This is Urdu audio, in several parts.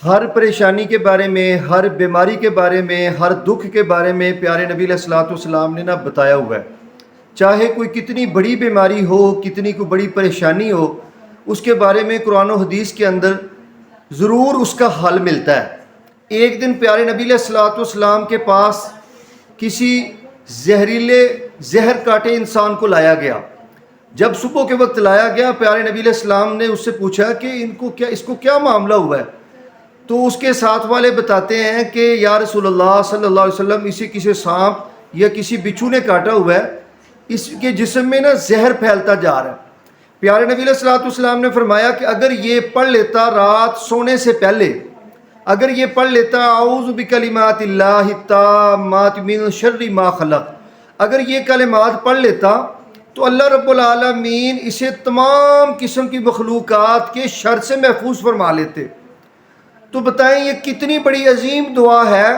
ہر پریشانی کے بارے میں، ہر بیماری کے بارے میں، ہر دکھ کے بارے میں پیارے نبی علیہ الصلوۃ والسلام نے بتایا ہوا ہے۔ چاہے کوئی کتنی بڑی بیماری ہو، کتنی کوئی بڑی پریشانی ہو، اس کے بارے میں قرآن و حدیث کے اندر ضرور اس کا حل ملتا ہے۔ ایک دن پیارے نبی علیہ الصلوۃ والسلام کے پاس کسی زہریلے زہر کاٹے انسان کو لایا گیا۔ جب صبح کے وقت لایا گیا، پیارے نبی علیہ السلام نے اس سے پوچھا کہ اس کو کیا معاملہ ہوا ہے؟ تو اس کے ساتھ والے بتاتے ہیں کہ یا رسول اللہ صلی اللہ علیہ وسلم، اسے کسی سانپ یا کسی بچھو نے کاٹا ہوا ہے، اس کے جسم میں زہر پھیلتا جا رہا ہے۔ پیارے نبی علیہ الصلوۃ والسلام نے فرمایا کہ اگر یہ پڑھ لیتا رات سونے سے پہلے، اگر یہ پڑھ لیتا اعوذ بکلمات اللہ التامات من شر ما خلق، اگر یہ کلمات پڑھ لیتا تو اللہ رب العالمین اسے تمام قسم کی مخلوقات کے شر سے محفوظ فرما لیتے۔ تو بتائیں یہ کتنی بڑی عظیم دعا ہے۔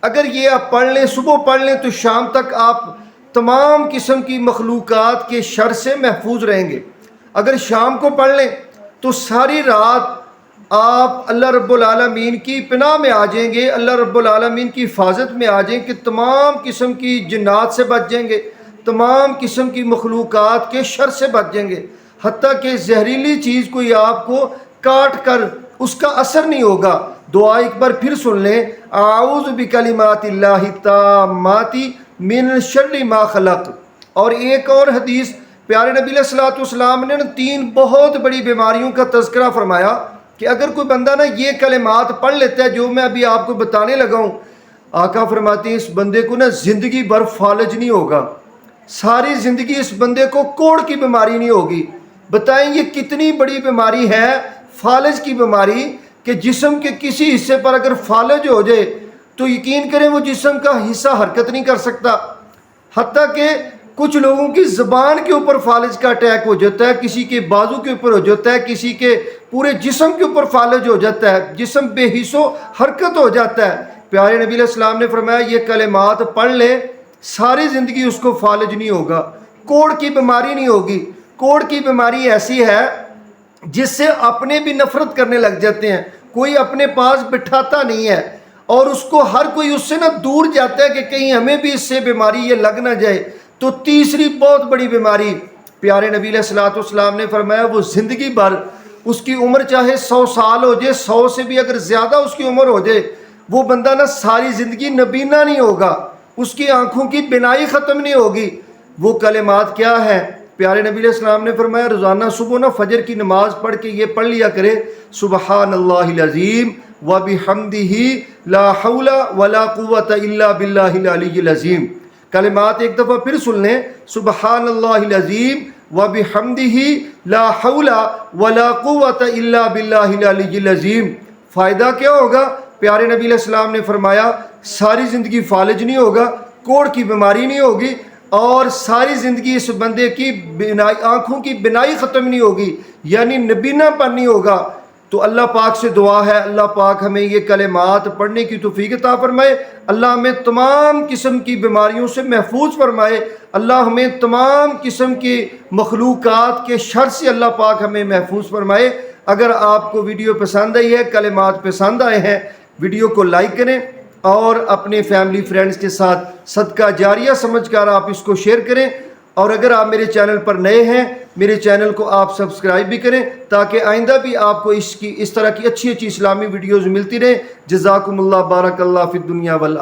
اگر یہ آپ پڑھ لیں، صبح پڑھ لیں، تو شام تک آپ تمام قسم کی مخلوقات کے شر سے محفوظ رہیں گے۔ اگر شام کو پڑھ لیں تو ساری رات آپ اللہ رب العالمین کی پناہ میں آ جائیں گے، اللہ رب العالمین کی حفاظت میں آ جائیں کہ تمام قسم کی جنات سے بچ جائیں گے، تمام قسم کی مخلوقات کے شر سے بچ جائیں گے، حتیٰ کہ زہریلی چیز کوئی آپ کو کاٹ کر اس کا اثر نہیں ہوگا۔ دعا ایک بار پھر سن لیں، اعوذ بکلمات اللہ التامات من شر ما خلق۔ اور ایک اور حدیث پیارے نبی علیہ الصلوۃ والسلام نے 3 بہت بڑی بیماریوں کا تذکرہ فرمایا کہ اگر کوئی بندہ یہ کلمات پڑھ لیتا ہے جو میں ابھی آپ کو بتانے لگا ہوں، آقا فرماتے ہیں اس بندے کو زندگی بھر فالج نہیں ہوگا، ساری زندگی اس بندے کو کوڑ کی بیماری نہیں ہوگی۔ بتائیں یہ کتنی بڑی بیماری ہے فالج کی بیماری، کہ جسم کے کسی حصے پر اگر فالج ہو جائے تو یقین کریں وہ جسم کا حصہ حرکت نہیں کر سکتا۔ حتیٰ کہ کچھ لوگوں کی زبان کے اوپر فالج کا اٹیک ہو جاتا ہے، کسی کے بازو کے اوپر ہو جاتا ہے، کسی کے پورے جسم کے اوپر فالج ہو جاتا ہے، جسم بے حس و حرکت ہو جاتا ہے۔ پیارے نبی علیہ السلام نے فرمایا یہ کلمات پڑھ لے، ساری زندگی اس کو فالج نہیں ہوگا، کوڑ کی بیماری نہیں ہوگی۔ کوڑ کی بیماری ایسی ہے جس سے اپنے بھی نفرت کرنے لگ جاتے ہیں، کوئی اپنے پاس بٹھاتا نہیں ہے، اور اس کو ہر کوئی اس سے دور جاتا ہے کہ کہیں ہمیں بھی اس سے بیماری یہ لگ نہ جائے۔ تو تیسری بہت بڑی بیماری پیارے نبی علیہ الصلوۃ والسلام نے فرمایا وہ زندگی بھر، اس کی عمر چاہے 100 سال ہو جائے، 100 سے بھی اگر زیادہ اس کی عمر ہو جائے، وہ بندہ ساری زندگی نبینا نہیں ہوگا، اس کی آنکھوں کی بینائی ختم نہیں ہوگی۔ وہ کلمات کیا ہے؟ پیارے نبی علیہ السلام نے فرمایا روزانہ صبح فجر کی نماز پڑھ کے یہ پڑھ لیا کرے، سبحان اللہ العظیم وبحمدہ لا حول ولا قوت الا باللہ العلی العظیم۔ کلمات ایک دفعہ پھر سن لیں، سبحان اللہ العظیم وبحمدہ لا حول ولا قوت الا باللہ العلی العظیم۔ فائدہ کیا ہوگا؟ پیارے نبی علیہ السلام نے فرمایا ساری زندگی فالج نہیں ہوگا، کوڑ کی بیماری نہیں ہوگی، اور ساری زندگی اس بندے کی آنکھوں کی بینائی ختم نہیں ہوگی، یعنی نبینا پن نہیں ہوگا۔ تو اللہ پاک سے دعا ہے اللہ پاک ہمیں یہ کلمات پڑھنے کی توفیق عطا فرمائے، اللہ ہمیں تمام قسم کی بیماریوں سے محفوظ فرمائے، اللہ ہمیں تمام قسم کی مخلوقات کے شر سے اللہ پاک ہمیں محفوظ فرمائے۔ اگر آپ کو ویڈیو پسند آئی ہے، کلمات پسند آئے ہیں، ویڈیو کو لائک کریں اور اپنے فیملی فرینڈز کے ساتھ صدقہ جاریہ سمجھ کر آپ اس کو شیئر کریں، اور اگر آپ میرے چینل پر نئے ہیں میرے چینل کو آپ سبسکرائب بھی کریں تاکہ آئندہ بھی آپ کو اس طرح کی اچھی اسلامی ویڈیوز ملتی رہیں۔ جزاکم اللہ، بارک اللہ فی الدنیا والآخرہ۔